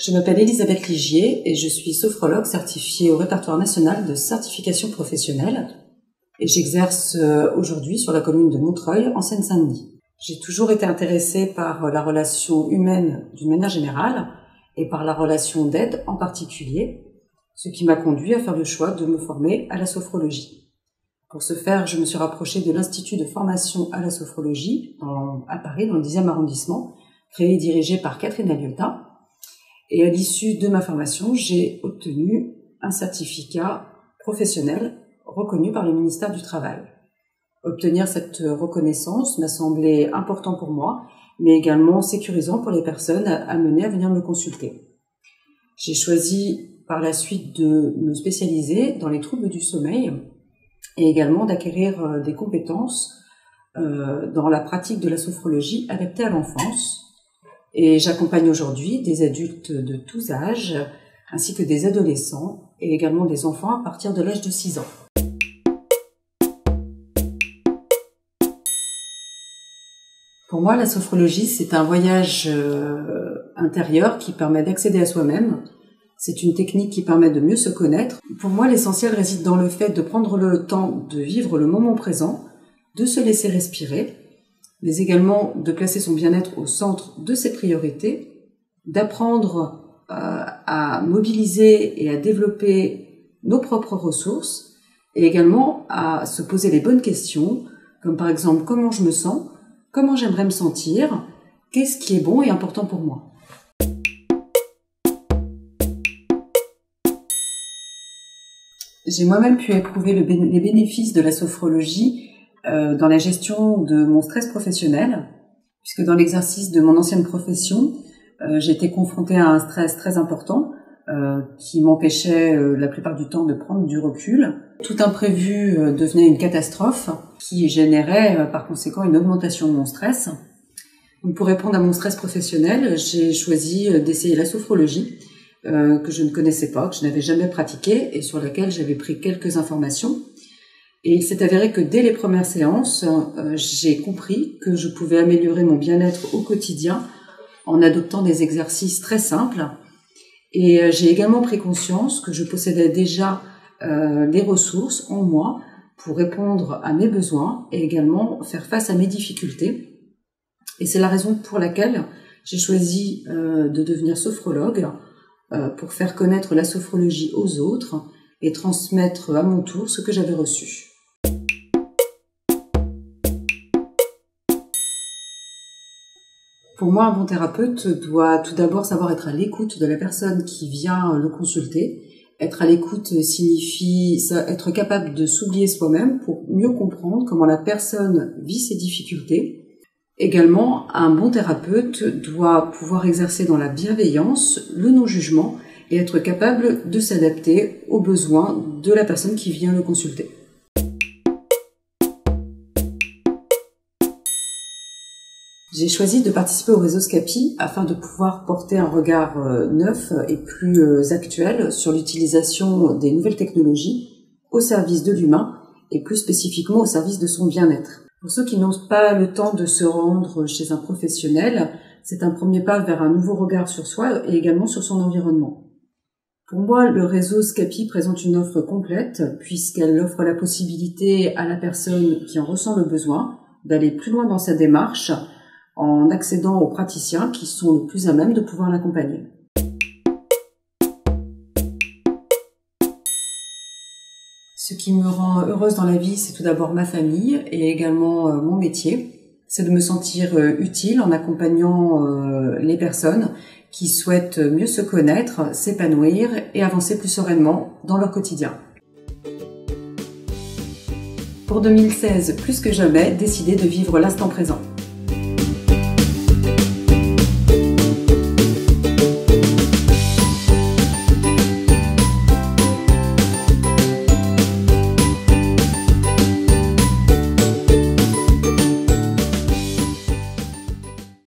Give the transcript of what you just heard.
Je m'appelle Elisabeth Ligier et je suis sophrologue certifiée au répertoire national de certification professionnelle et j'exerce aujourd'hui sur la commune de Montreuil en Seine-Saint-Denis. J'ai toujours été intéressée par la relation humaine d'une manière générale et par la relation d'aide en particulier, ce qui m'a conduit à faire le choix de me former à la sophrologie. Pour ce faire, je me suis rapprochée de l'Institut de formation à la sophrologie à Paris, dans le 10e arrondissement, créé et dirigé par Catherine Aliotta. Et à l'issue de ma formation, j'ai obtenu un certificat professionnel reconnu par le ministère du Travail. Obtenir cette reconnaissance m'a semblé important pour moi, mais également sécurisant pour les personnes amenées à venir me consulter. J'ai choisi par la suite de me spécialiser dans les troubles du sommeil et également d'acquérir des compétences dans la pratique de la sophrologie adaptée à l'enfance. Et j'accompagne aujourd'hui des adultes de tous âges, ainsi que des adolescents et également des enfants à partir de l'âge de 6 ans. Pour moi, la sophrologie, c'est un voyage intérieur qui permet d'accéder à soi-même. C'est une technique qui permet de mieux se connaître. Pour moi, l'essentiel réside dans le fait de prendre le temps de vivre le moment présent, de se laisser respirer, mais également de placer son bien-être au centre de ses priorités, d'apprendre à mobiliser et à développer nos propres ressources, et également à se poser les bonnes questions, comme par exemple comment je me sens, comment j'aimerais me sentir, qu'est-ce qui est bon et important pour moi. J'ai moi-même pu éprouver les bénéfices de la sophrologie dans la gestion de mon stress professionnel, puisque dans l'exercice de mon ancienne profession, j'ai été confrontée à un stress très important qui m'empêchait la plupart du temps de prendre du recul. Tout imprévu devenait une catastrophe qui générait par conséquent une augmentation de mon stress. Donc, pour répondre à mon stress professionnel, j'ai choisi d'essayer la sophrologie que je ne connaissais pas, que je n'avais jamais pratiquée et sur laquelle j'avais pris quelques informations. Et il s'est avéré que dès les premières séances, j'ai compris que je pouvais améliorer mon bien-être au quotidien en adoptant des exercices très simples. Et j'ai également pris conscience que je possédais déjà des ressources en moi pour répondre à mes besoins et également faire face à mes difficultés. Et c'est la raison pour laquelle j'ai choisi de devenir sophrologue pour faire connaître la sophrologie aux autres et transmettre à mon tour ce que j'avais reçu. Pour moi, un bon thérapeute doit tout d'abord savoir être à l'écoute de la personne qui vient le consulter. Être à l'écoute signifie être capable de s'oublier soi-même pour mieux comprendre comment la personne vit ses difficultés. Également, un bon thérapeute doit pouvoir exercer dans la bienveillance, le non-jugement et être capable de s'adapter aux besoins de la personne qui vient le consulter. J'ai choisi de participer au réseau SCAPI afin de pouvoir porter un regard neuf et plus actuel sur l'utilisation des nouvelles technologies au service de l'humain et plus spécifiquement au service de son bien-être. Pour ceux qui n'ont pas le temps de se rendre chez un professionnel, c'est un premier pas vers un nouveau regard sur soi et également sur son environnement. Pour moi, le réseau SCAPI présente une offre complète puisqu'elle offre la possibilité à la personne qui en ressent le besoin d'aller plus loin dans sa démarche en accédant aux praticiens qui sont le plus à même de pouvoir l'accompagner. Ce qui me rend heureuse dans la vie, c'est tout d'abord ma famille et également mon métier. C'est de me sentir utile en accompagnant les personnes qui souhaitent mieux se connaître, s'épanouir et avancer plus sereinement dans leur quotidien. Pour 2016, plus que jamais, décidez de vivre l'instant présent.